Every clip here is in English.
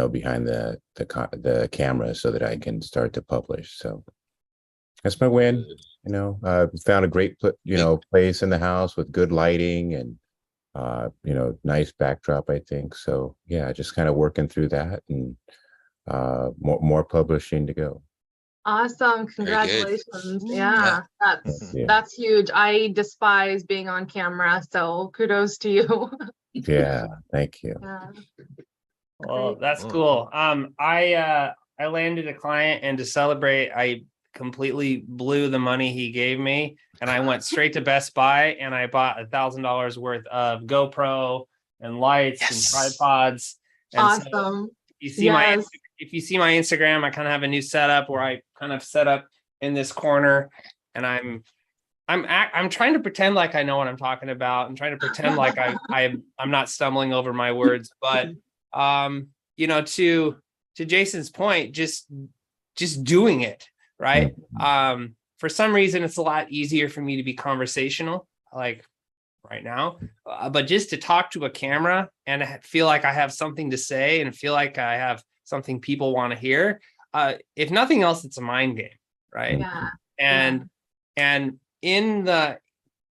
behind the camera so that I can start to publish. So that's my win. Found a great place in the house with good lighting and nice backdrop, I think. So yeah, just kind of working through that and more publishing to go. Awesome. Congratulations. Yeah, that's huge. I despise being on camera, so kudos to you. Yeah, thank you. Yeah. Well, Great. that's cool. I landed a client, and to celebrate, I completely blew the money he gave me, and I went straight to Best Buy and I bought $1,000 worth of GoPro and lights and tripods. And awesome. So you see if you see my Instagram, I kind of have a new setup where I kind of set up in this corner, and I'm trying to pretend like I know what I'm talking about. I'm trying to pretend like I'm not stumbling over my words, but to Jason's point, just doing it, right? For some reason, it's a lot easier for me to be conversational, like right now, but just to talk to a camera and feel like I have something to say and feel like I have something people want to hear. If nothing else, it's a mind game, right? Yeah. And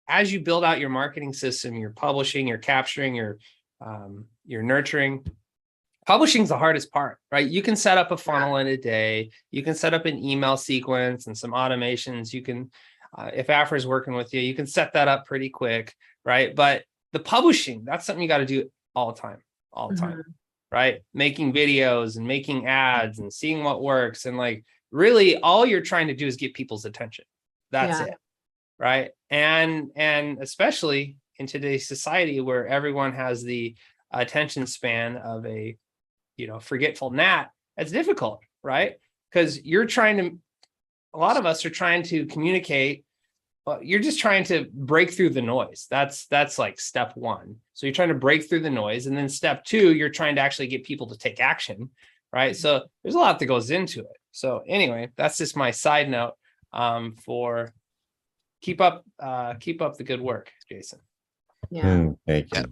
as you build out your marketing system, you're publishing, you're capturing, you're nurturing. Publishing is the hardest part, right? You can set up a funnel in a day. You can set up an email sequence and some automations. You can, if Afra is working with you, you can set that up pretty quick, right? But the publishing, that's something you got to do all the time, right? Making videos and making ads and seeing what works. And like, really all you're trying to do is get people's attention. That's it, right? And especially in today's society where everyone has the attention span of a forgetful gnat, it's difficult, right? Because a lot of us are trying to communicate, but you're just trying to break through the noise. That's like step one. So you're trying to break through the noise. And then step two, you're trying to actually get people to take action, right? So there's a lot that goes into it. So anyway, that's just my side note for keep up the good work, Jason. Yeah. Thank you.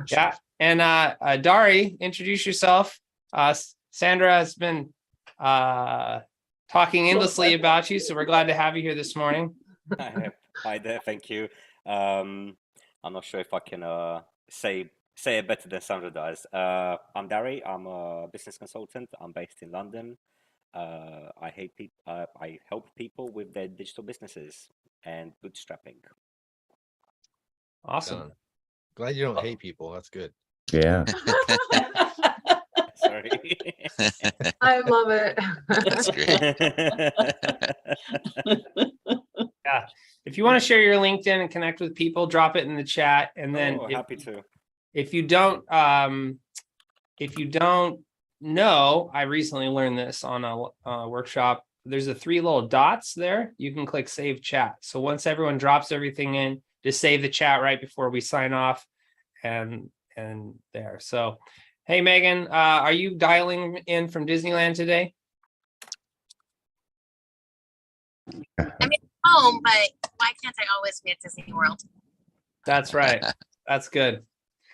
Yeah. And Dari, introduce yourself. Sandra has been talking endlessly about you, so we're glad to have you here this morning. Hi there, thank you. I'm not sure if I can say it better than Sandra does. I'm Dari. I'm a business consultant. I'm based in London. I help people with their digital businesses and bootstrapping. Awesome. Glad you don't hate people. That's good. Yeah. Sorry. I love it. That's great. Yeah. If you want to share your LinkedIn and connect with people, drop it in the chat. And then happy to. If you don't know, I recently learned this on a workshop. There's the 3 little dots there. You can click save chat. So once everyone drops everything in, just save the chat right before we sign off and there. So, hey, Megan, are you dialing in from Disneyland today? I'm at home, but why can't I always be at Disney World? That's right. That's good.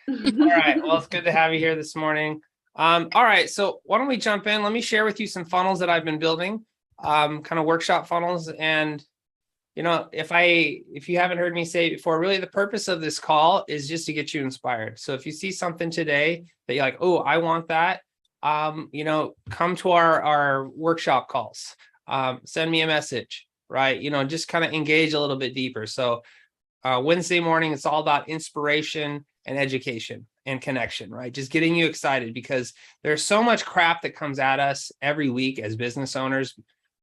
All right. Well, it's good to have you here this morning. All right. So why don't we jump in? Let me share with you some funnels that I've been building, kind of workshop funnels. And, if you haven't heard me say it before, really the purpose of this call is just to get you inspired. So if you see something today that you're like, oh, I want that, come to our workshop calls, send me a message, right? Just kind of engage a little bit deeper. So Wednesday morning, it's all about inspiration and education and connection, right? Just getting you excited because there's so much crap that comes at us every week as business owners,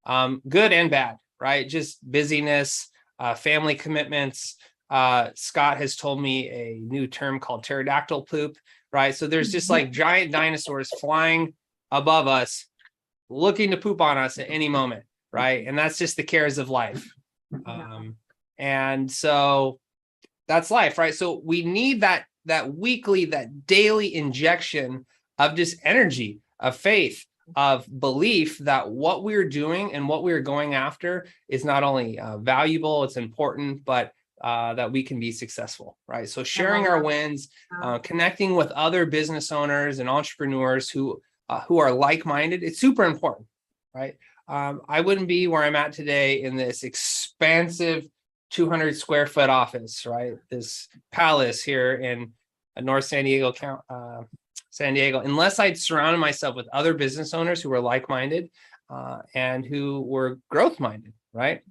good and bad, right? Just busyness, family commitments. Scott has told me a new term called pterodactyl poop, right? So there's just like giant dinosaurs flying above us, looking to poop on us at any moment, right? And that's just the cares of life. And so that's life, right? So we need that weekly, that daily injection of just energy, of faith, of belief that what we're doing and what we're going after is not only valuable, it's important, but that we can be successful, right? So sharing our wins, connecting with other business owners and entrepreneurs who who are like-minded. It's super important, right? I wouldn't be where I'm at today in this expansive 200 square foot office, right? This palace here in North San Diego, unless I'd surrounded myself with other business owners who were like-minded and who were growth-minded, right?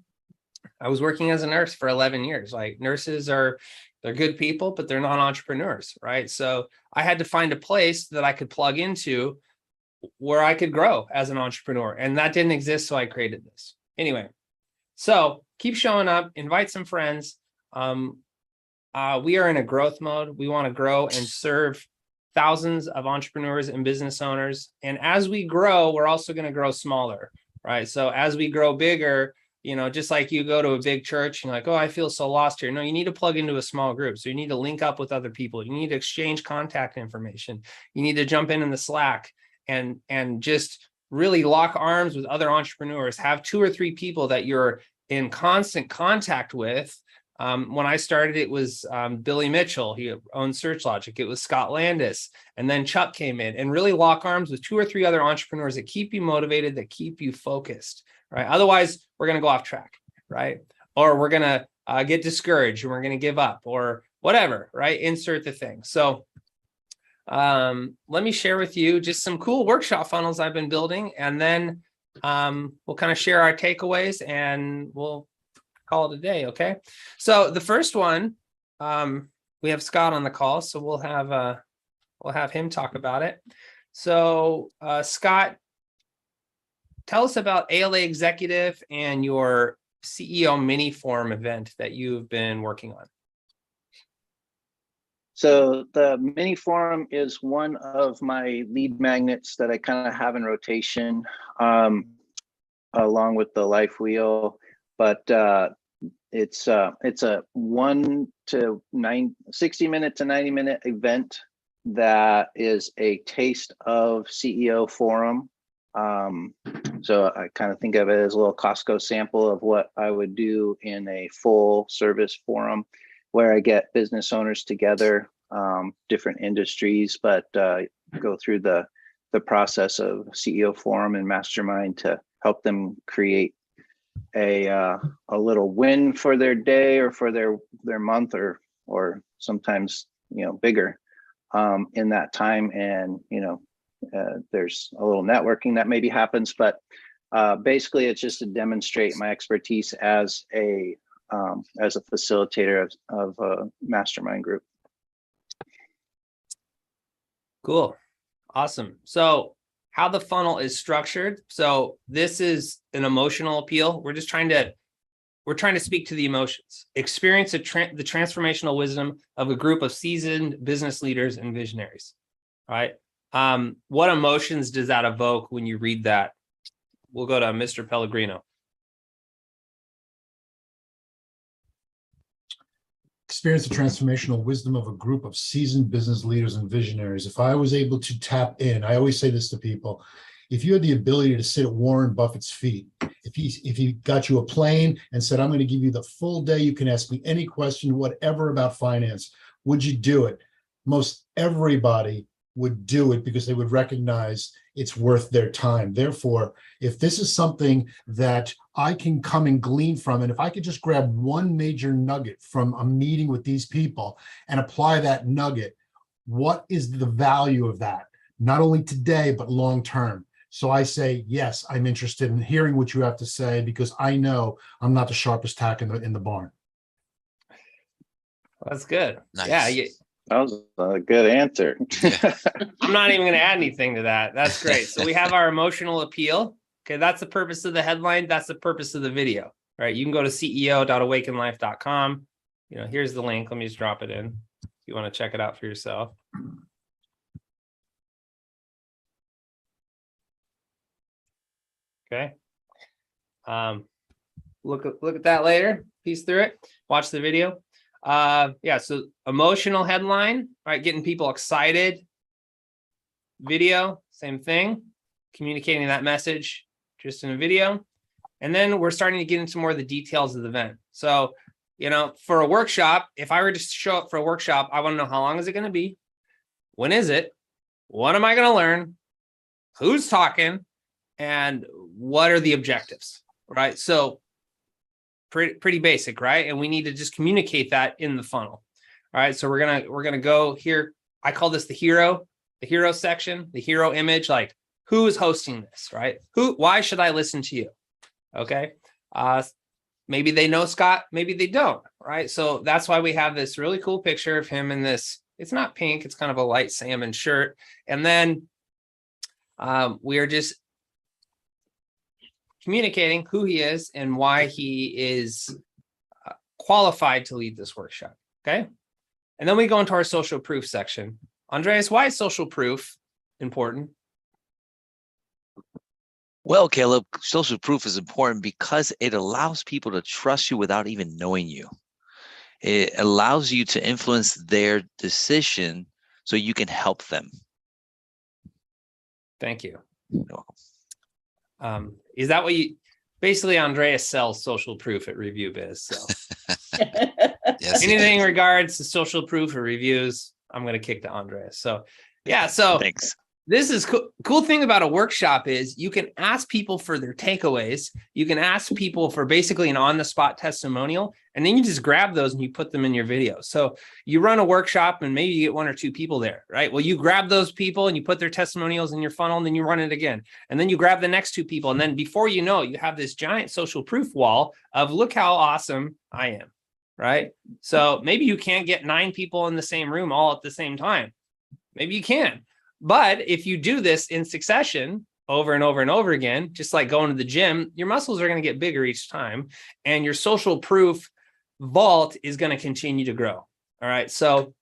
I was working as a nurse for 11 years. Like, nurses they're good people, but they're not entrepreneurs, right? So I had to find a place that I could plug into where I could grow as an entrepreneur. And that didn't exist, so I created this. Anyway, so keep showing up, invite some friends. We are in a growth mode. We want to grow and serve thousands of entrepreneurs and business owners. And as we grow, we're also going to grow smaller, right? So as we grow bigger, just like you go to a big church and you're like, oh, I feel so lost here. No, you need to plug into a small group. So you need to link up with other people. You need to exchange contact information. You need to jump in the Slack and just really lock arms with other entrepreneurs. Have 2 or 3 people that you're in constant contact with. When I started, it was Billy Mitchell. He owned SearchLogic. It was Scott Landis. And then Chuck came in, and really lock arms with 2 or 3 other entrepreneurs that keep you motivated, that keep you focused, right? Otherwise, we're going to go off track, right? Or we're going to get discouraged and we're going to give up or whatever, right? Insert the thing. So let me share with you just some cool workshop funnels I've been building, and then we'll kind of share our takeaways and we'll call it a day. Okay. So the first one, we have Scott on the call, so we'll have him talk about it. So Scott, tell us about ALA Executive and your CEO mini forum event that you've been working on. So the mini forum is one of my lead magnets that I kind of have in rotation, along with the life wheel. But it's a 60-minute to 90-minute event that is a taste of CEO forum. So I kind of think of it as a little Costco sample of what I would do in a full service forum, where I get business owners together, different industries, but go through the process of CEO forum and Mastermind to help them create a little win for their day or for their month, or sometimes bigger in that time. And there's a little networking that maybe happens, but basically it's just to demonstrate my expertise as a facilitator of a mastermind group. Cool. Awesome. So how the funnel is structured. So this is an emotional appeal. We're trying to speak to the emotions, experience the transformational wisdom of a group of seasoned business leaders and visionaries. All right. What emotions does that evoke when you read that? We'll go to Mr. Pellegrino. Experience the transformational wisdom of a group of seasoned business leaders and visionaries. If I was able to tap in, I always say this to people, if you had the ability to sit at Warren Buffett's feet, if he got you a plane and said, I'm going to give you the full day, you can ask me any question, whatever about finance, would you do it? Most everybody would do it because they would recognize it's worth their time. Therefore, if this is something that I can come and glean from, and if I could just grab one major nugget from a meeting with these people and apply that nugget, what is the value of that? Not only today, but long term. So I say, yes, I'm interested in hearing what you have to say, because I know I'm not the sharpest tack in the barn. That's good. Nice. Yeah. That was a good answer. I'm not even going to add anything to that. That's great. So we have our emotional appeal. Okay, that's the purpose of the headline. That's the purpose of the video. All right, you can go to ceo.awakenlife.com. Here's the link. Let me just drop it in if you want to check it out for yourself. Okay. Look at that later. Piece through it. Watch the video. Yeah, so emotional headline, right? Getting people excited. Video, same thing. Communicating that message just in a video. And then we're starting to get into more of the details of the event. So, for a workshop, if I were to show up for a workshop, I want to know how long is it going to be? When is it? What am I going to learn? who's talking and what are the objectives, right? So pretty basic, right? And we need to just communicate that in the funnel. All right, so we're gonna go here. I call this the hero section, the hero image, like who is hosting this, right? Why should I listen to you? Okay. Maybe they know Scott, maybe they don't, right? So that's why we have this really cool picture of him in this. It's not pink, it's kind of a light salmon shirt. And then we are just communicating who he is and why he is qualified to lead this workshop, okay? And then we go into our social proof section. Andreas, why is social proof important? Well, Caleb, social proof is important because it allows people to trust you without even knowing you. It allows you to influence their decision so you can help them. Thank you. You're welcome. Is that what you basically Andreas sells social proof at Review Biz? So Yes, anything in regards to social proof or reviews, I'm going to kick to Andreas. So yeah, so Thanks. this is cool thing about a workshop is you can ask people for their takeaways. You can ask people for basically an on-the-spot testimonial, and then you just grab those and you put them in your video. So you run a workshop and maybe you get 1 or 2 people there, right? Well, you grab those people and you put their testimonials in your funnel, and then you run it again. And then you grab the next 2 people. And then before you know it, you have this giant social proof wall of look how awesome I am, right? So maybe you can't get 9 people in the same room all at the same time. Maybe you can. But if you do this in succession over and over and over again, just like going to the gym, your muscles are going to get bigger each time, and your social proof vault is going to continue to grow. All right. So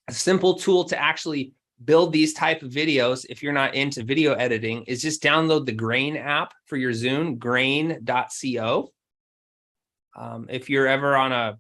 a simple tool to actually build these type of videos, if you're not into video editing, is just download the Grain app for your Zoom, grain.co. If you're ever on a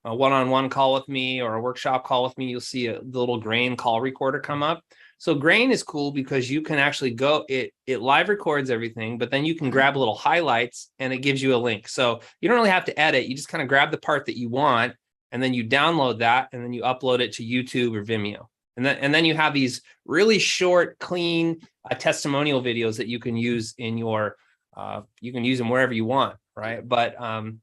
one-on-one call with me or a workshop call with me, you'll see the little Grain call recorder come up. So Grain is cool because you can actually go, it live records everything, but then you can grab little highlights and it gives you a link. So you don't really have to edit. You just kind of grab the part that you want, and then you download that, and then you upload it to YouTube or Vimeo. And then you have these really short, clean testimonial videos that you can use in your, you can use them wherever you want, right? But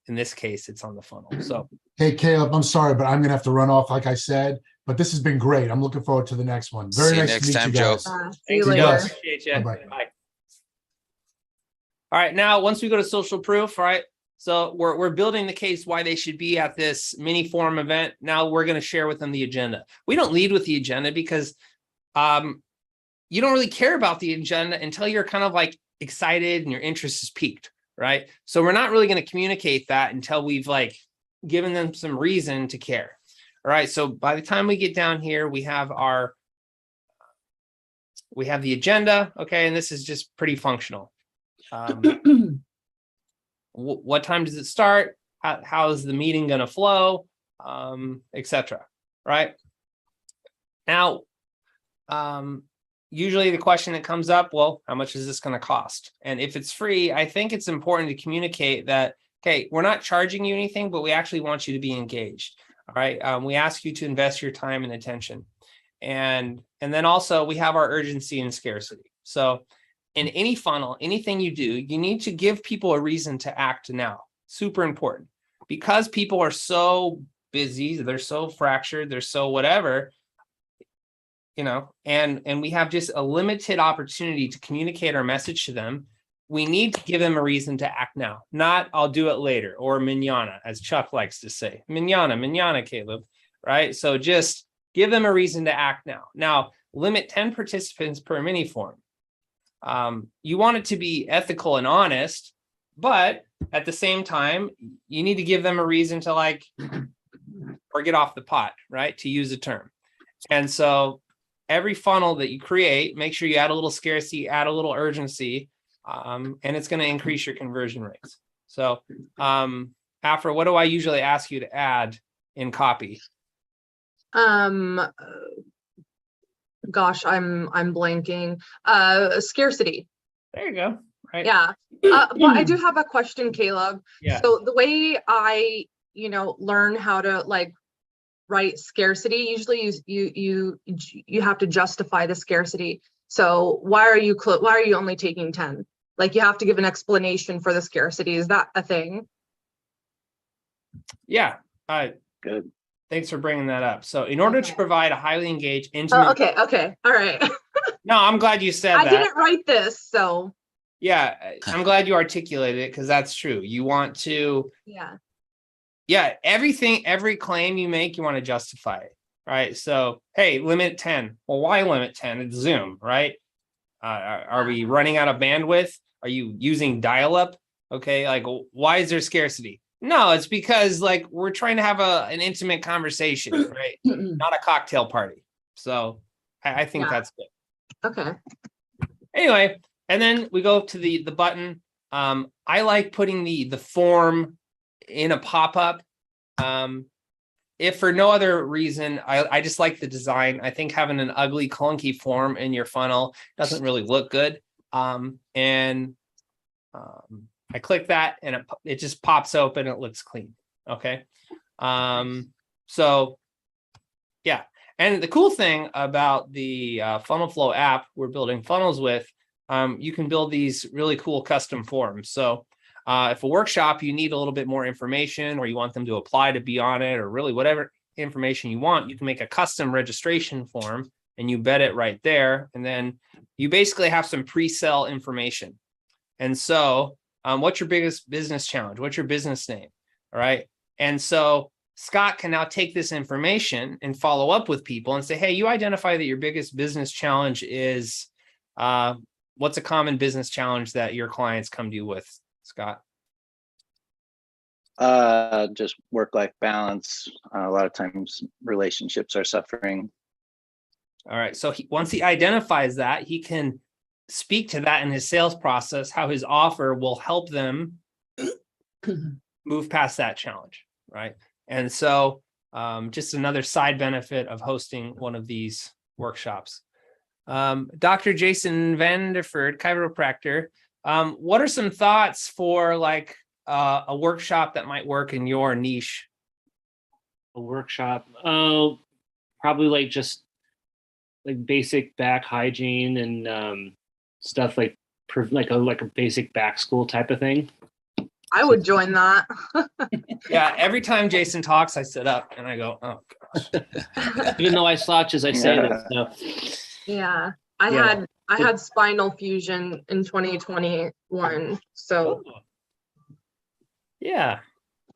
in this case, it's on the funnel. So. Hey, Caleb, I'm sorry, but I'm gonna have to run off, like I said, but this has been great. I'm looking forward to the next one. Very See you nice next to meet time, you guys. Joe. See you Thanks, later. Joe. Yes. Appreciate you. Bye-bye. Bye. All right, now once we go to social proof, right? So we're building the case why they should be at this mini forum event. Now we're going to share with them the agenda. We don't lead with the agenda because you don't really care about the agenda until you're kind of like excited and your interest is piqued, right? So we're not really going to communicate that until we've like given them some reason to care. All right, so by the time we get down here, we have the agenda, okay, and this is just pretty functional. What time does it start? How is the meeting going to flow, etc. Right now, usually the question that comes up, well, how much is this going to cost? And if it's free, I think it's important to communicate that, okay, we're not charging you anything, but we actually want you to be engaged. All right, we ask you to invest your time and attention, and then also we have our urgency and scarcity. So in any funnel, anything you do, you need to give people a reason to act now. Super important, because people are so busy, they're so fractured, they're so whatever, you know, and we have just a limited opportunity to communicate our message to them. We need to give them a reason to act now, not I'll do it later or mañana, as Chuck likes to say. Mañana, Caleb, right? So just give them a reason to act now. Now, limit 10 participants per mini forum. You want it to be ethical and honest, but at the same time, you need to give them a reason to like, or get off the pot, right? To use a term. And so every funnel that you create, make sure you add a little scarcity, add a little urgency, and it's going to increase your conversion rates. So Afra, what do I usually ask you to add in copy? Gosh, I'm blanking. Scarcity. There you go. Right. Yeah. But I do have a question, Caleb. Yeah. So the way I, learn how to like write scarcity, usually you have to justify the scarcity. So why are you only taking 10? Like you have to give an explanation for the scarcity. Is that a thing? Yeah. Good. Thanks for bringing that up. So in order to Okay. provide a highly engaged, intimate. Oh, okay. All right. No, I'm glad you said I that. didn't write this, so. Yeah, I'm glad you articulated it because that's true. You want to, Yeah. every claim you make, you want to justify it, right? So, hey, limit 10. Well, why limit 10? It's Zoom, right? Are we running out of bandwidth? Are you using dial-up? Okay, like why is there scarcity? No, it's because like we're trying to have an intimate conversation, right? Not a cocktail party. So I think that's good. Okay. Anyway, and then we go to the button. I like putting the form in a pop-up. If for no other reason, I just like the design. I think having an ugly, clunky form in your funnel doesn't really look good. I click that and it just pops open. It looks clean. Okay. So yeah. And the cool thing about the FunnelFlow app we're building funnels with, you can build these really cool custom forms. So if a workshop, you need a little bit more information or you want them to apply to be on it or really whatever information you want, you can make a custom registration form and you embed it right there. And then you basically have some pre-sale information. And so what's your biggest business challenge? What's your business name? All right. And so Scott can now take this information and follow up with people and say, hey, you identify that your biggest business challenge is what's a common business challenge that your clients come to you with, Scott? Just work-life balance. A lot of times relationships are suffering. All right. So once he identifies that, he can speak to that in his sales process, how his offer will help them move past that challenge, right? And so just another side benefit of hosting one of these workshops. Dr. Jason Vanderford, chiropractor, what are some thoughts for like a workshop that might work in your niche? A workshop? Oh, probably like just like basic back hygiene and stuff like a basic back school type of thing. I would join that. Yeah, every time Jason talks, I sit up and I go, oh gosh. Even though I slouch as I say this. So. Yeah, I had spinal fusion in 2021. So yeah,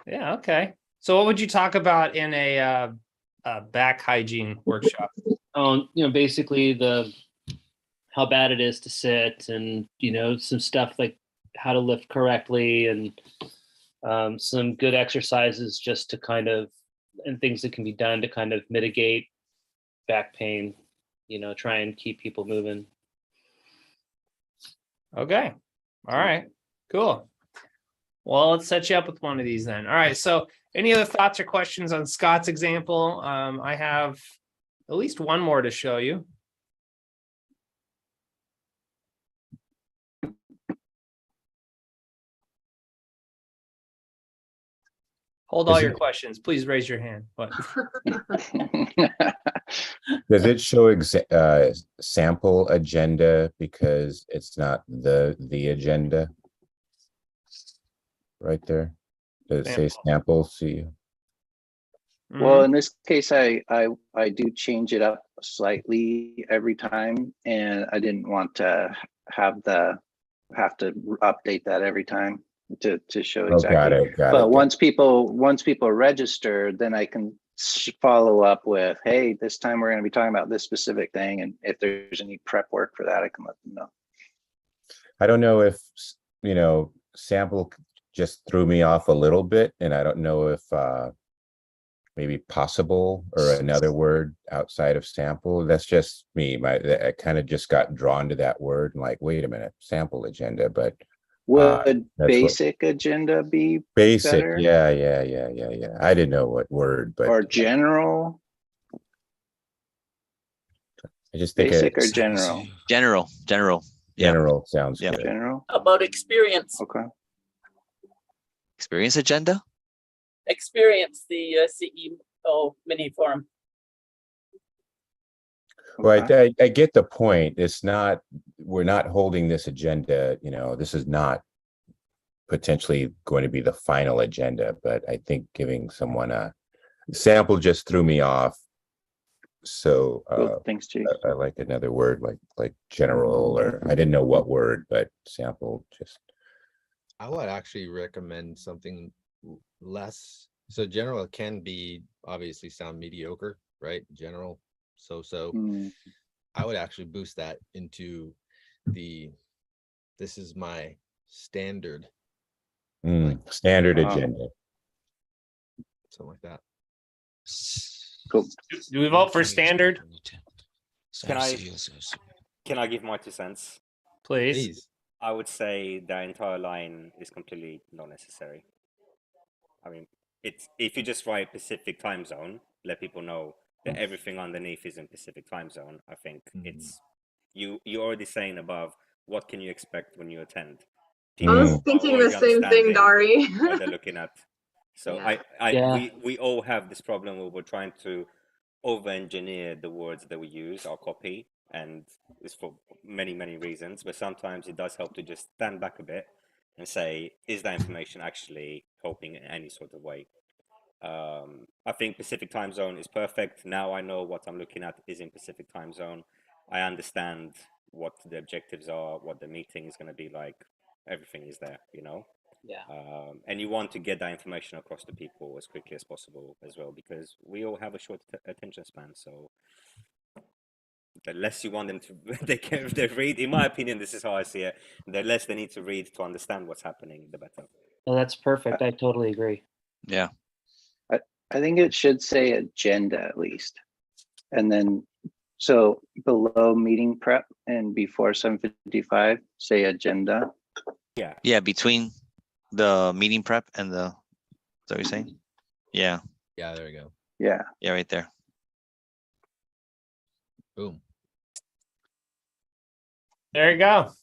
okay. So what would you talk about in a back hygiene workshop? Basically how bad it is to sit and, some stuff like how to lift correctly and some good exercises just to and things that can be done to kind of mitigate back pain, try and keep people moving. Okay. All right, cool. Well, let's set you up with one of these then. All right. So any other thoughts or questions on Scott's example? I have at least one more to show you. Hold all your questions. Please raise your hand. What? Does it show sample agenda because it's not the agenda? Right there. Does it say sample? See. Well, in this case, I do change it up slightly every time, and I didn't want to have to update that every time to show exactly. But once people register, then I can follow up with, hey, this time we're going to be talking about this specific thing, and if there's any prep work for that, I can let them know. I don't know if sample just threw me off a little bit, and I don't know if maybe possible or another word outside of sample. That's just me. I kind of just got drawn to that word and like, wait a minute, sample agenda. But would basic agenda be basic? Better? Yeah. I didn't know what word, but or general. I just think basic or general. General. General sounds good. General. How about experience? Okay. Experience agenda. Experience, the CEO mini forum. Well, Okay. I get the point. We're not holding this agenda, this is not potentially going to be the final agenda, but I think giving someone a sample just threw me off. So Cool. Thanks, Chief. I like another word like general, or I didn't know what word, but sample just. I would actually recommend something less. So general can be obviously sound mediocre, right? General, so. I would actually boost that into this is my standard. Standard agenda. Something like that. Cool. Do we vote for standard? Can I give my 2 cents? Please. I would say the entire line is completely not necessary. I mean, if you just write Pacific time zone, let people know that everything underneath is in Pacific time zone. I think it's you're already saying above what can you expect when you attend. I was thinking the same thing, Dari. What they're looking at. So Yeah. we all have this problem where we're trying to over-engineer the words that we use, our copy, and it's for many reasons. But sometimes it does help to just stand back a bit and say, is that information actually helping in any sort of way? I think Pacific time zone is perfect. Now I know what I'm looking at is in Pacific time zone. I understand what the objectives are, what the meeting is going to be like. Everything is there, Yeah. And you want to get that information across to people as quickly as possible as well, because we all have a short attention span. So the less you want them to they read, in my opinion, this is how I see it, the less they need to read to understand what's happening, the better. Oh, that's perfect. I totally agree. Yeah. I think it should say agenda at least. And then, so below meeting prep and before 7:55, say agenda. Yeah. Yeah, between the meeting prep and is that what you're saying? Yeah. Yeah, there we go. Yeah. Yeah, right there. Boom. There you go.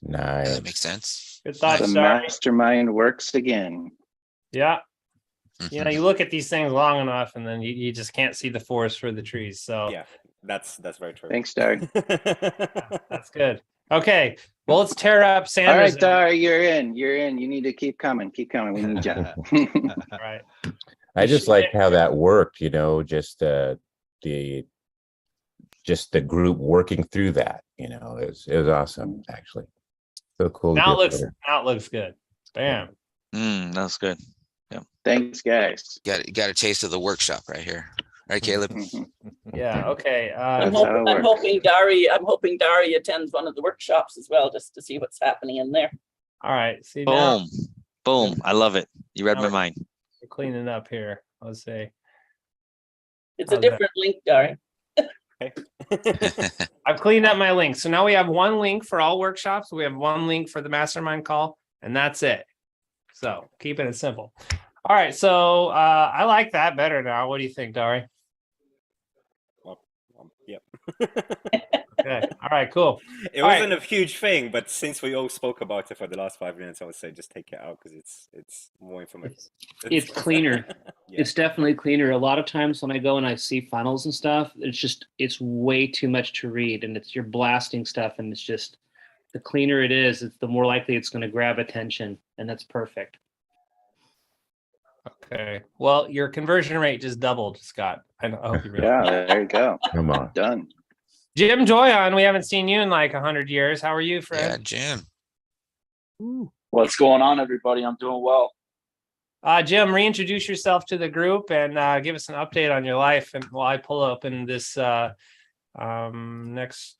Nice. That makes sense. Good thoughts, The Dari. mastermind works again. Yeah. You look at these things long enough and then you just can't see the forest for the trees. So yeah, that's very true. Thanks, Dari. That's good. Okay. Well, let's tear up Sanders. All right, Dari, you're in. You need to keep coming. We need you. All right. I just liked how that worked, just the group working through that, it was awesome, actually. So cool. Now it looks good. Bam. That's good. Yeah. Thanks, guys. Got a taste of the workshop right here. Right, Caleb? Yeah. Okay. That's how it I'm hoping Dari attends one of the workshops as well, just to see what's happening in there. All right. See, Boom. Boom. I love it. You read my mind. We're cleaning up here. Let's see. It's a different link, Dari. I've cleaned up my link. So now we have one link for all workshops. We have one link for the mastermind call, and that's it. So keeping it simple. All right. So I like that better now. What do you think, Dari? Yep. Okay. All right, cool. It wasn't a huge thing, but since we all spoke about it for the last 5 minutes, I would say just take it out because it's more informative. It's cleaner. Yeah. It's definitely cleaner. A lot of times when I go and I see funnels and stuff, it's way too much to read, and you're blasting stuff, and it's just, the cleaner it is, the more likely it's going to grab attention, and that's perfect. Okay. Well, your conversion rate just doubled, Scott. I hope you realize. Yeah, there you go. Come on. Done. Jim Joyon, we haven't seen you in like 100 years. How are you, friend? Yeah, Jim. What's going on, everybody? I'm doing well. Jim, reintroduce yourself to the group and give us an update on your life, and while I pull open this next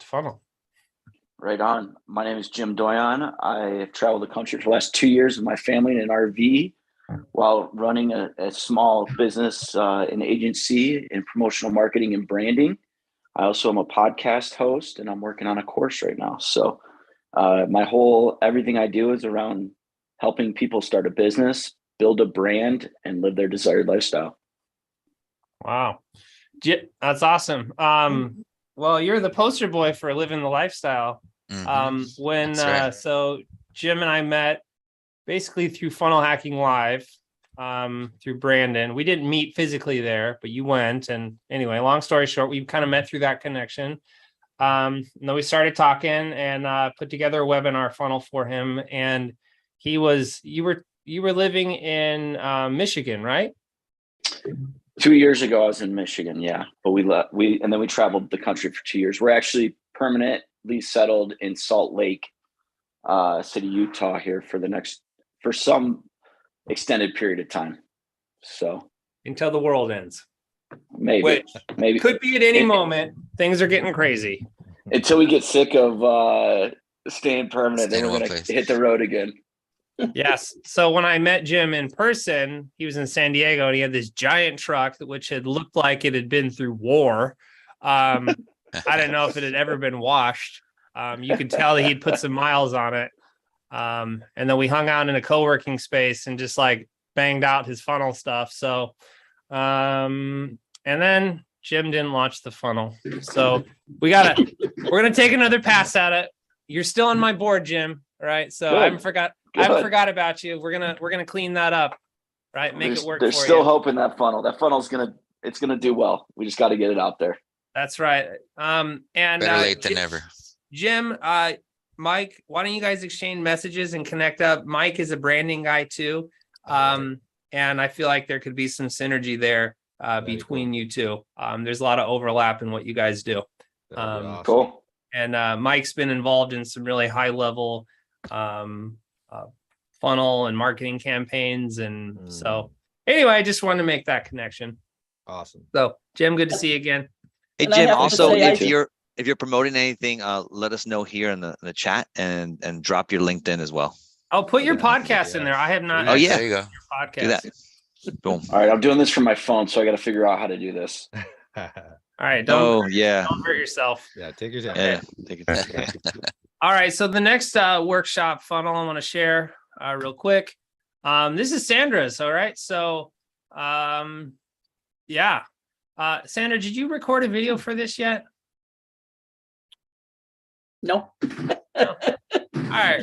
funnel. Right on. My name is Jim Doyon. I have traveled the country for the last 2 years with my family in an RV while running a small business, an agency in promotional marketing and branding. I also am a podcast host, and I'm working on a course right now. So everything I do is around helping people start a business, build a brand, and live their desired lifestyle. Wow. That's awesome. Well, you're the poster boy for living the lifestyle. That's right. So Jim and I met basically through Funnel Hacking Live through Brandon. We didn't meet physically there, but you went. And anyway, long story short, we kind of met through that connection. And then we started talking and put together a webinar funnel for him. And you were living in Michigan, right? 2 years ago, I was in Michigan. Yeah, but and then we traveled the country for 2 years. We're actually permanently settled in Salt Lake City, Utah here for some extended period of time. So until the world ends. Maybe could be at any moment. Things are getting crazy. Until we get sick of staying permanent, then we're going to hit the road again. Yes. So when I met Jim in person, he was in San Diego and he had this giant truck which had looked like it had been through war. I didn't know if it had ever been washed. You could tell that he'd put some miles on it. And then we hung out in a co-working space and just like banged out his funnel stuff. So, and then Jim didn't launch the funnel. So we're going to take another pass at it. You're still on my board, Jim. All right. So I haven't forgot about you. We're going to clean that up. Right. Make it work for you. There's still hope in that funnel. That funnel's going to do well. We just got to get it out there. That's right. And better late than never. Jim, Mike, why don't you guys exchange messages and connect up? Mike is a branding guy too. And I feel like there could be some synergy there between you two. There's a lot of overlap in what you guys do. Awesome. Cool. And Mike's been involved in some really high level funnel and marketing campaigns. And so anyway, I just wanted to make that connection. Awesome. So Jim, good to see you again. Hey, Jim, also, if you're promoting anything, let us know here in the chat and drop your LinkedIn as well. I'll put your podcast in there. I have not. Oh, yeah. There you go. Your podcast. Do that. Boom. All right. I'm doing this from my phone, so I got to figure out how to do this. All right. Don't hurt yourself. Yeah. Take your time. Yeah. Take your time. All right. So the next workshop funnel I want to share real quick. This is Sandra's. All right. So, yeah. Sandra, did you record a video for this yet? No. All right.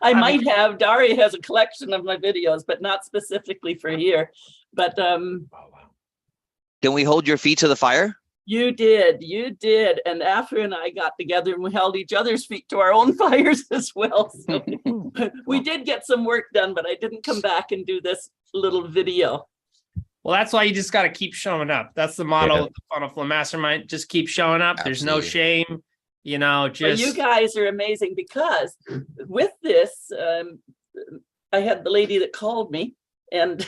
I might have. Daria has a collection of my videos, but not specifically for here. But Can we hold your feet to the fire? You did. And Afra and I got together and we held each other's feet to our own fires as well. So we did get some work done, but I didn't come back and do this little video. Well, that's why you just got to keep showing up. That's the motto of the FunnelFlow Mastermind. Just keep showing up. Absolutely. There's no shame. Just well, you guys are amazing because with this, I had the lady that called me and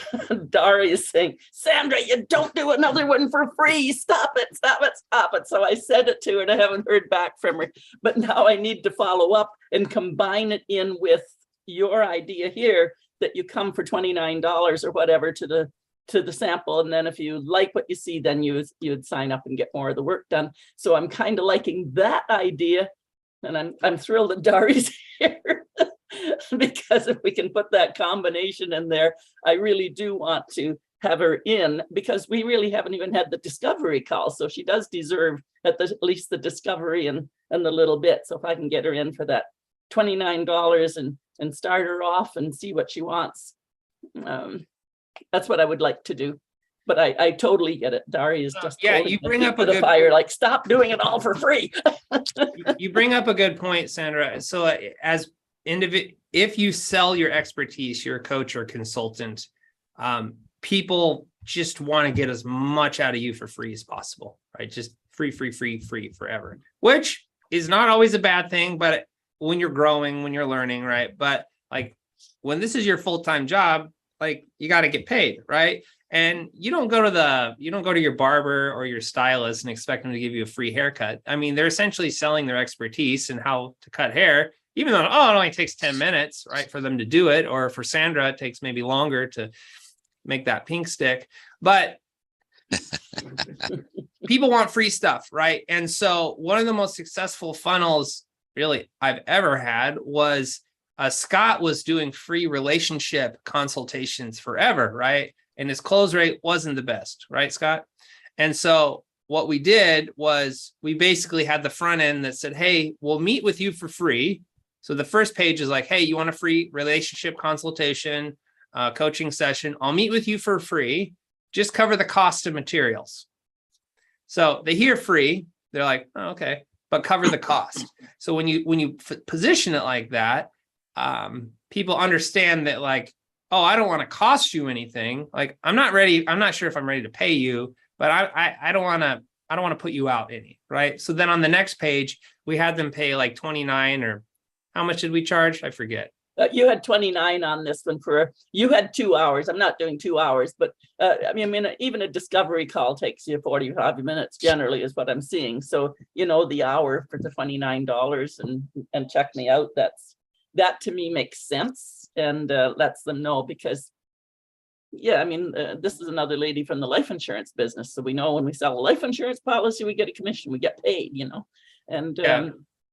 Daria is saying, Sandra, you don't do another one for free. Stop it. So I said it to her and I haven't heard back from her. But now I need to follow up and combine it in with your idea here that you come for $29 or whatever to the sample, and then if you like what you see, then you would sign up and get more of the work done. So I'm kind of liking that idea, and I'm thrilled that Dari's here because if we can put that combination in there, I really do want to have her in because we really haven't even had the discovery call. So she does deserve at least the discovery and the little bit. So if I can get her in for that $29 and start her off and see what she wants. That's what I would like to do, but I totally get it. Daria is just you bring up a good fire. Like, stop doing it all for free. You bring up a good point, Sandra. So if you sell your expertise, you're a coach or consultant, people just want to get as much out of you for free as possible, right? Just free forever, which is not always a bad thing, but when you're growing, when you're learning, right? But like when this is your full-time job, like you got to get paid, right? And you don't go to your barber or your stylist and expect them to give you a free haircut. I mean, they're essentially selling their expertise and how to cut hair, even though, it only takes 10 minutes, right, for them to do it. Or for Sandra, it takes maybe longer to make that pink stick. But people want free stuff, right? And so one of the most successful funnels really I've ever had was Scott was doing free relationship consultations forever, right? And his close rate wasn't the best, right, Scott? And so what we did was we basically had the front end that said, hey, we'll meet with you for free. So the first page is like, hey, you want a free relationship consultation? coaching session. I'll meet with you for free. Just cover the cost of materials. So they hear free. They're like, oh, okay, but cover the cost. So when you position it like that, people understand that like, oh, I don't want to cost you anything. Like, I'm not ready. I'm not sure if I'm ready to pay you, but I don't want to put you out any, right? So then on the next page, we had them pay like 29 or how much did we charge? I forget. You had 29 on this one you had 2 hours. I'm not doing 2 hours, but I mean, even a discovery call takes you 45 minutes generally is what I'm seeing. So, the hour for the $29 and check me out. That to me makes sense and lets them know because, yeah, I mean, this is another lady from the life insurance business. So we know when we sell a life insurance policy, we get a commission, we get paid, and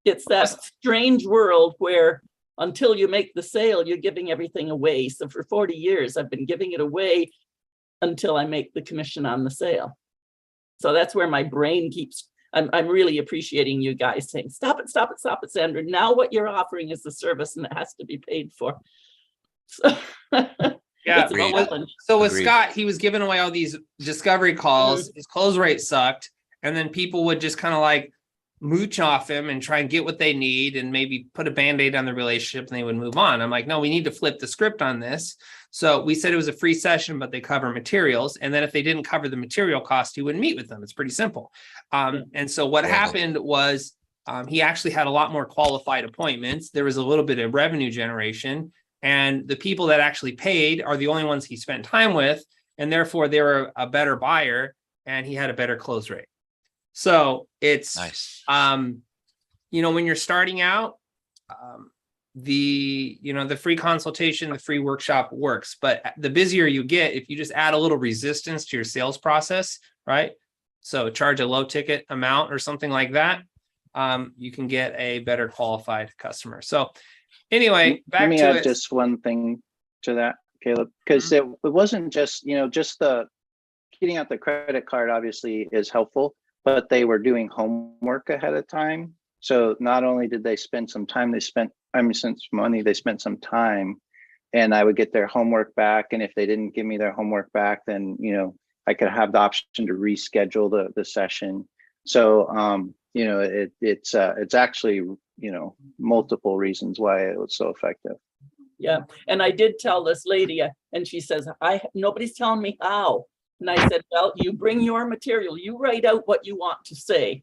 it's that strange world where until you make the sale, you're giving everything away. So for 40 years, I've been giving it away until I make the commission on the sale. So that's where my brain keeps, I'm really appreciating you guys saying, stop it, Sandra. Now what you're offering is the service and it has to be paid for. So, yeah. So with Agreed. Scott, he was giving away all these discovery calls. His close rate sucked. And then people would just kind of like mooch off him and try and get what they need and maybe put a band-aid on the relationship and they would move on. I'm like, no, we need to flip the script on this. So we said it was a free session, but they cover materials. And then if they didn't cover the material cost, he wouldn't meet with them. It's pretty simple. And so what happened was he actually had a lot more qualified appointments. There was a little bit of revenue generation and the people that actually paid are the only ones he spent time with. And therefore they were a better buyer and he had a better close rate. So it's nice. When you're starting out, the free consultation, the free workshop works, but the busier you get, if you just add a little resistance to your sales process, right? So charge a low ticket amount or something like that, you can get a better qualified customer. So anyway, let me add just one thing to that, Caleb, because it wasn't just, just the getting out the credit card obviously is helpful, but they were doing homework ahead of time. So not only did they spend some time, they spent some time and I would get their homework back. And if they didn't give me their homework back, then, I could have the option to reschedule the session. So, it's actually, multiple reasons why it was so effective. Yeah. And I did tell this lady and she says, nobody's telling me how. And I said, well, you bring your material, you write out what you want to say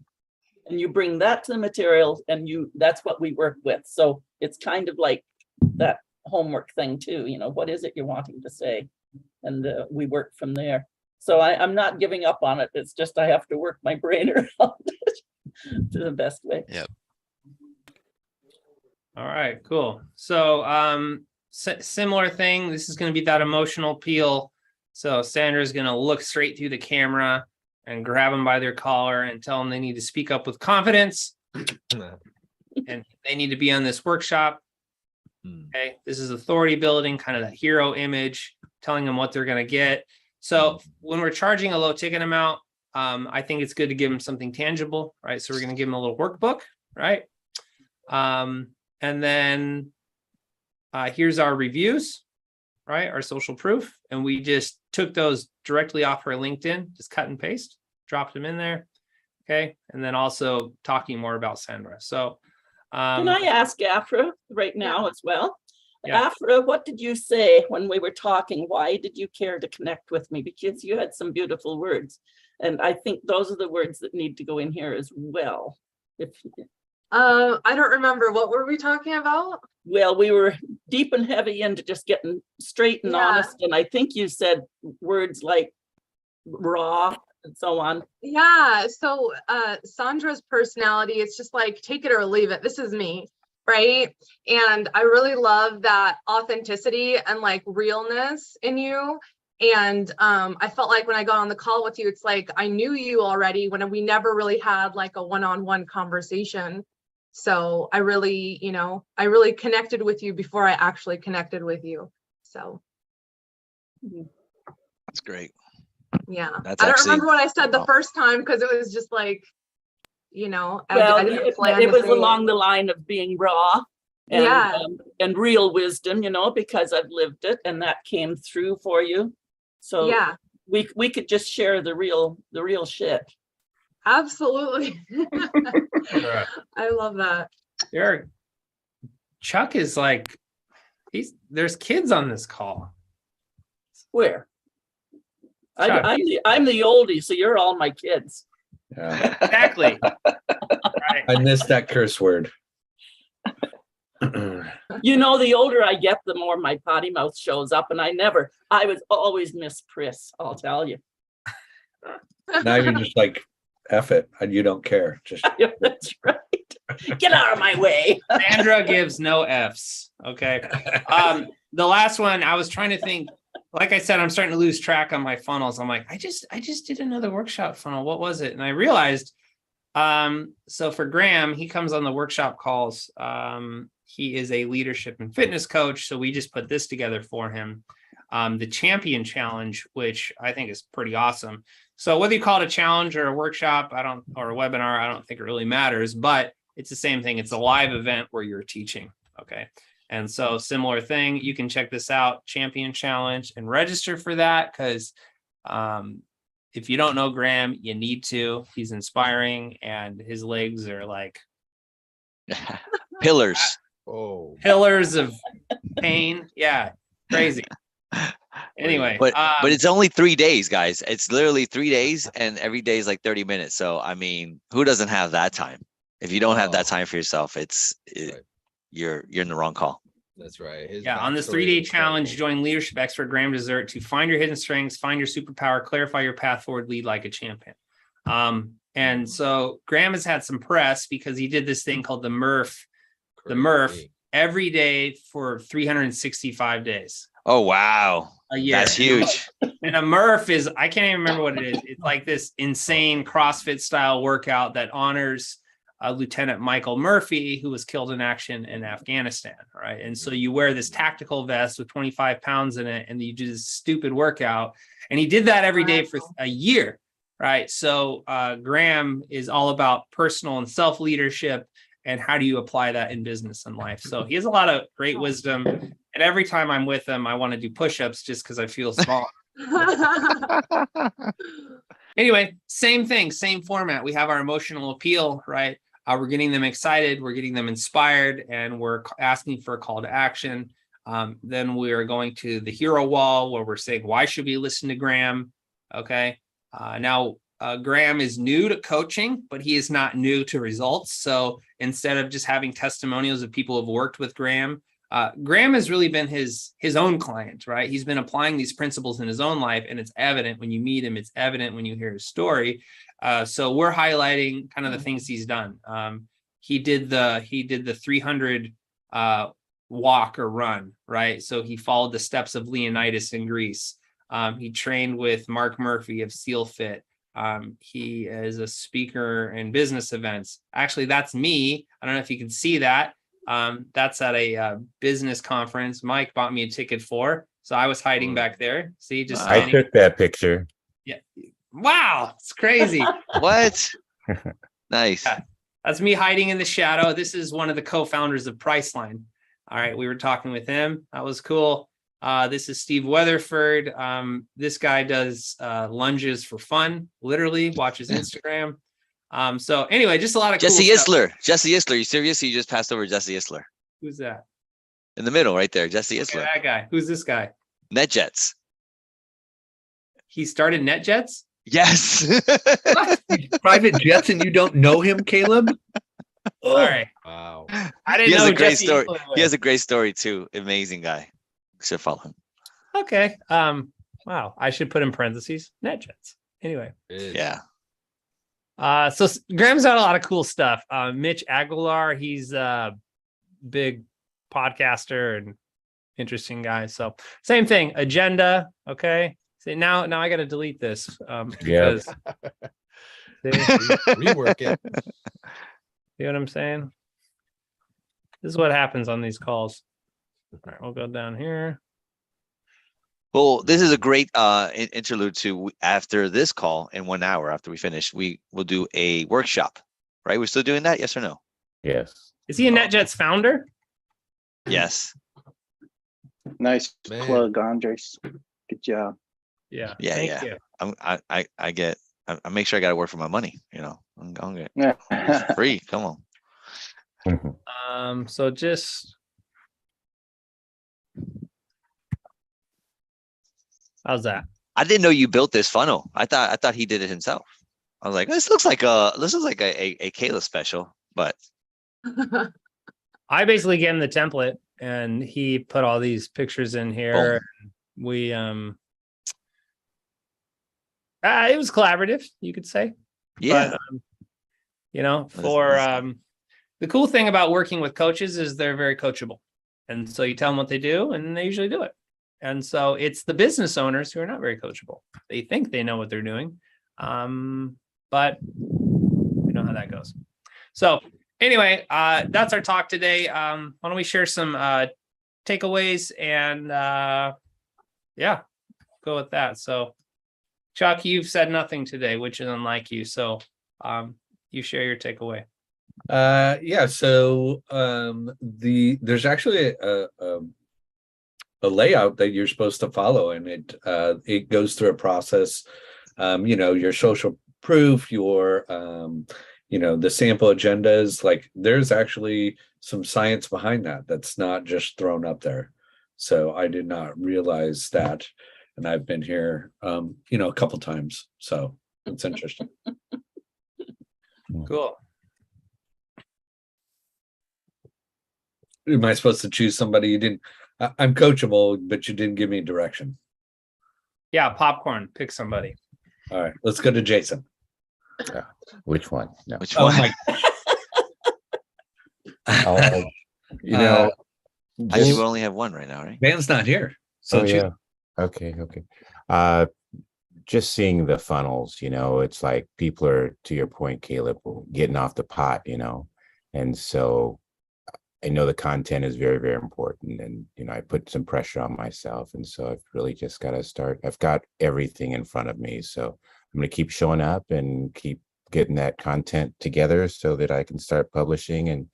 and you bring that to the material and that's what we work with. So it's kind of like that homework thing too, what is it you're wanting to say? And we work from there. So I'm not giving up on it. It's just, I have to work my brain around it to the best way. Yep. All right, cool. So similar thing, this is going to be that emotional peel. So Sandra's going to look straight through the camera and grab them by their collar and tell them they need to speak up with confidence and they need to be on this workshop. Okay, this is authority building, kind of that hero image, telling them what they're going to get. So when we're charging a low ticket amount, I think it's good to give them something tangible, right? So we're going to give them a little workbook, right? And then here's our reviews, right? Our social proof. And we just took those directly off her LinkedIn, just cut and paste, dropped them in there. Okay. And then also talking more about Sandra. So can I ask Afra right now as well? Yeah. Afra, what did you say when we were talking? Why did you care to connect with me? Because you had some beautiful words. And I think those are the words that need to go in here as well. I don't remember. What were we talking about? Well, we were deep and heavy into just getting straight and honest. And I think you said words like raw and so on. Yeah. So Sandra's personality, it's just like, take it or leave it. This is me. Right. And I really love that authenticity and like realness in you. And I felt like when I got on the call with you, it's like I knew you already when we never really had like a one-on-one conversation. So I really connected with you before I actually connected with you. So that's great. Yeah. That's I don't remember what I said the first time because it was just like, I didn't plan it was to say along the line of being raw and Yeah. and real wisdom, because I've lived it and that came through for you. So Yeah, we could just share the real shit. absolutely. I love that. Eric, Chuck is like, there's kids on this call. Where? Chuck. I'm the oldie, so you're all my kids. Yeah. Exactly. Right. I missed that curse word. The older I get, the more my potty mouth shows up, and I was always Miss Pris, I'll tell you. Now you're just like, F it, and you don't care. Just That's right. Get out of my way. Sandra gives no F's. Okay. The last one, I was trying to think, like I said, I'm starting to lose track on my funnels. I'm like, I just did another workshop funnel. What was it? And I realized, so for Graham, he comes on the workshop calls. He is a leadership and fitness coach. So we just put this together for him. The Champion Challenge, which I think is pretty awesome. So whether you call it a challenge or a workshop, or a webinar, I don't think it really matters, but it's the same thing. It's a live event where you're teaching. Okay. And so similar thing, you can check this out, Champion Challenge, and register for that. Because if you don't know Graham, you need to. He's inspiring and his legs are like Pillars. Oh, pillars of pain. Yeah, crazy. Anyway, but it's only 3 days, guys. It's literally 3 days, and every day is like 30 minutes. So I mean, who doesn't have that time? If you don't have that time for yourself, you're in the wrong call. that's right. on this 3-day challenge, join leadership expert Graham Desert to find your hidden strengths, find your superpower, clarify your path forward, lead like a champion. And so Graham has had some press because he did this thing called the Murph every day for 365 days. Oh, wow. A year. That's huge. And a Murph is, I can't even remember what it is. It's like this insane CrossFit style workout that honors Lieutenant Michael Murphy, who was killed in action in Afghanistan, right? And so you wear this tactical vest with 25 pounds in it, and you do this stupid workout. And he did that every day for a year, right? So Graham is all about personal and self-leadership, and how do you apply that in business and life? So he has a lot of great wisdom. And every time I'm with him, I want to do push-ups just because I feel small. Anyway, same thing, same format. We have our emotional appeal, right? We're getting them excited, we're getting them inspired, and we're asking for a call to action. Then we are going to the hero wall where we're saying, why should we listen to Graham? Okay. Now, Graham is new to coaching, but he is not new to results. So instead of just having testimonials of people who have worked with Graham, Graham has really been his own client, right? He's been applying these principles in his own life, and it's evident when you meet him. It's evident when you hear his story. So we're highlighting kind of the things he's done. He did the 300 walk or run, right? So he followed the steps of Leonidas in Greece. He trained with Mark Murphy of Seal Fit. He is a speaker in business events. Actually, that's me. I don't know if you can see that. That's at a business conference Mike bought me a ticket for. So I was hiding back there. See, just I took that picture. Yeah. Wow, it's crazy. What? Nice. Yeah, that's me hiding in the shadow. This is one of the co-founders of Priceline. All right, we were talking with him. That was cool. This is Steve Weatherford. This guy does lunges for fun, literally, watches Instagram. So anyway, just a lot of Jesse cool stuff. Isler. Jesse Isler. You serious? You just passed over Jesse Isler. Who's that? In the middle, right there. Jesse Okay, Isler. that guy. Who's this guy? NetJets. He started NetJets? Yes. Private jets, and you don't know him, Caleb? All right. Wow. I didn't He has know a great Jesse story. Isler He has a great story too. Amazing guy. Should follow him. Okay. Wow. I should put in parentheses NetJets. Anyway. Yeah. So Graham's got a lot of cool stuff. Mitch Aguilar, he's a big podcaster and interesting guy. So same thing, agenda. Okay. See, now I got to delete this because Rework it. You know what I'm saying? This is what happens on these calls. All right, we'll go down here. Well, this is a great interlude to after this call in 1 hour after we finish, we will do a workshop, right? We're still doing that? Yes or no? Yes. Is he a NetJets founder? Yes. Nice Man. plug, Andres. Good job. Yeah. Yeah. Thank Yeah. you. I make sure I got to work for my money. I'm get Yeah. it's free. Come on. So just how's that? I didn't know you built this funnel. I thought he did it himself. I was like, this looks like a Kayla special, but I basically gave him the template and he put all these pictures in here. We it was collaborative, you could say. yeah. But the cool thing about working with coaches is they're very coachable. And so you tell them what they do and they usually do it. And so it's the business owners who are not very coachable. They think they know what they're doing. But we know how that goes. So anyway, that's our talk today. Why don't we share some takeaways and go with that. So Chuck, you've said nothing today, which is unlike you. So you share your takeaway. So there's actually a layout that you're supposed to follow, and it goes through a process. Your social proof, your the sample agendas. Like, there's actually some science behind that. That's not just thrown up there. So I did not realize that, and I've been here a couple times, so it's interesting. Cool. Am I supposed to choose somebody? You didn't. I'm coachable, but you didn't give me direction. Yeah, popcorn. Pick somebody. All right, let's go to Jason. Which one? No. Which one? My Oh, I think we only have one right now, right? Van's not here. So oh, yeah. Okay. Just seeing the funnels, it's like people are, to your point, Caleb, getting off the pot, and so I know the content is very, very important, and I put some pressure on myself, and so I've really just got to start. I've got everything in front of me, so I'm going to keep showing up and keep getting that content together so that I can start publishing and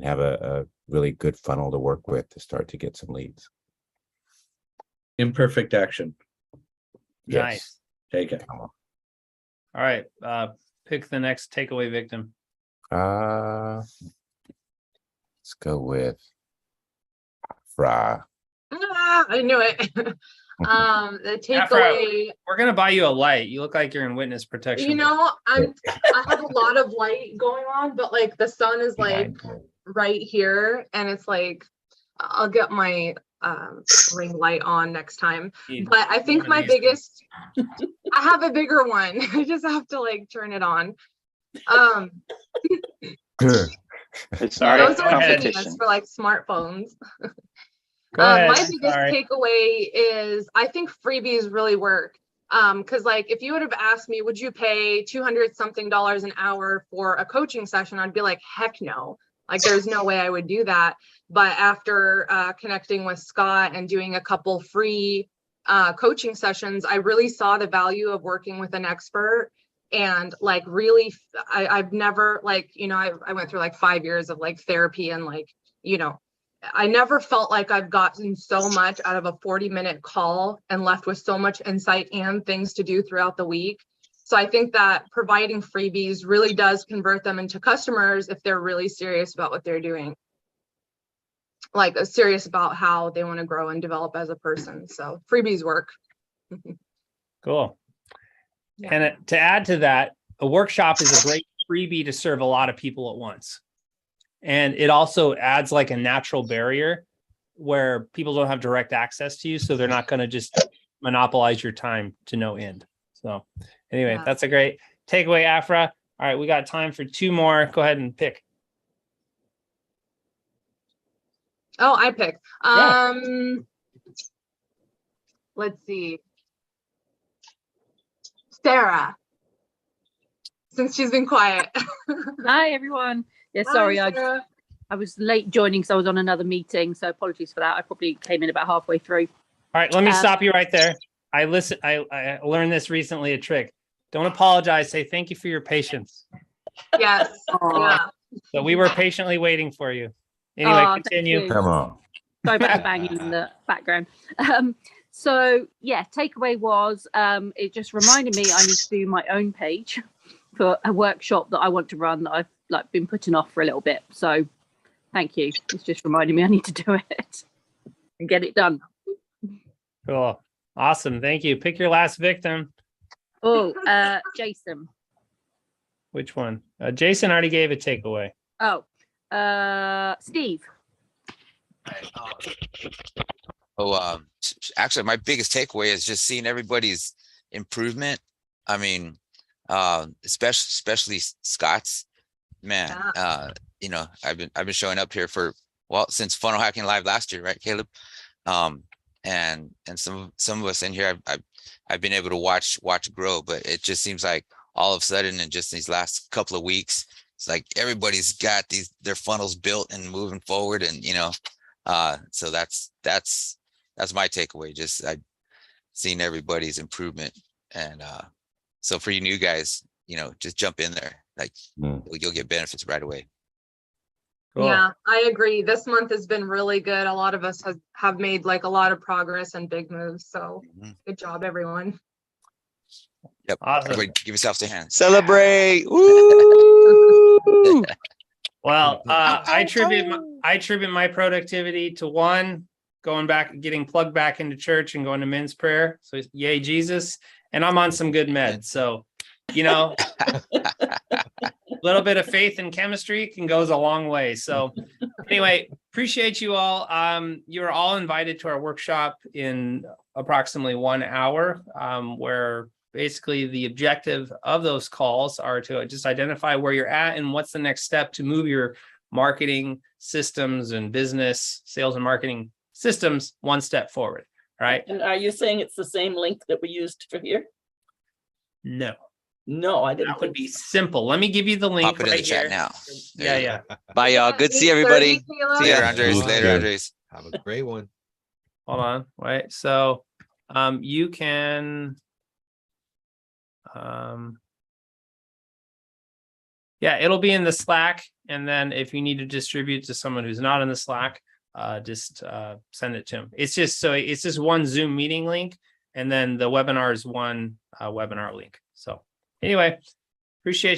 have a really good funnel to work with to start to get some leads. imperfect action. Yes. Nice. Take it. All right. Pick the next takeaway victim. Let's go with Fra. I knew it. The Afra, takeaway. we're gonna buy you a light. You look like you're in witness protection. I have a lot of light going on, but like the sun is like right here, and it's like I'll get my ring light on next time. But I think my biggest, I have a bigger one. I just have to like turn it on. It's not a Those are competition. famous for like smartphones. Go ahead. My biggest Sorry. takeaway is I think freebies really work. Because like if you would have asked me, would you pay $200 something an hour for a coaching session? I'd be like, heck no. Like there's no way I would do that. But after connecting with Scott and doing a couple free coaching sessions, I really saw the value of working with an expert. And like really, I've never like, I went through like 5 years of like therapy and like, I never felt like I've gotten so much out of a 40-minute call and left with so much insight and things to do throughout the week. So I think that providing freebies really does convert them into customers if they're really serious about what they're doing. Like serious about how they want to grow and develop as a person. So freebies work. Cool. Yeah. And to add to that, a workshop is a great freebie to serve a lot of people at once. And it also adds like a natural barrier where people don't have direct access to you. So they're not going to just monopolize your time to no end. So anyway, that's a great takeaway, Afra. All right, we got time for 2 more. Go ahead and pick. Oh, I pick. Let's see. Sarah, since she's been quiet. Hi, everyone. Yeah, Hi, sorry, Sarah. I was late joining because I was on another meeting, so apologies for that. I probably came in about halfway through. All right, let me stop you right there. I learned this recently, a trick. Don't apologize. Say thank you for your patience. Yes. Yeah. So we were patiently waiting for you. Anyway, continue. Come on. Sorry about the banging in the background. So yeah, takeaway was it just reminded me I need to do my own page for a workshop that I want to run that I've been putting off for a little bit. So thank you. It's just reminding me I need to do it and get it done. Cool. Awesome. Thank you. Pick your last victim. Oh, Jason. Which one? Jason already gave a takeaway. Oh, Steve. Actually, my biggest takeaway is just seeing everybody's improvement. I mean, especially Scott's. Man, you know, I've been showing up here since Funnel Hacking Live last year, right, Caleb? And some of us in here, I've been able to watch grow, but it just seems like all of a sudden in just these last couple of weeks, it's like everybody's got their funnels built and moving forward, and you know, so that's my takeaway. Just I've seen everybody's improvement, and so for you new guys, you know, just jump in there, like you'll get benefits right away. Cool. Yeah, I agree. This month has been really good. A lot of us have made like a lot of progress and big moves. So good job, everyone. Yep. Awesome. Everybody give yourselves a hand. Celebrate. Woo! Well, I attribute my productivity to one, getting plugged back into church and going to men's prayer. So yay, Jesus. And I'm on some good meds. So, you know, a little bit of faith and chemistry goes a long way. So anyway, appreciate you all. You're all invited to our workshop in approximately 1 hour, where basically the objective of those calls are to just identify where you're at and what's the next step to move your marketing systems and business sales and marketing systems one step forward. Right. And are you saying it's the same link that we used for here? No. No, I didn't. That would be simple. Let me give you the link. Pop it in the chat now. Yeah. Bye, y'all. Good to see everybody. See you, Andres. Later, Andres. Have a great one. Hold on. Wait. So you can yeah, it'll be in the Slack. And then if you need to distribute to someone who's not in the Slack, just send it to them. It's just one Zoom meeting link, and then the webinar is one webinar link. So anyway, appreciate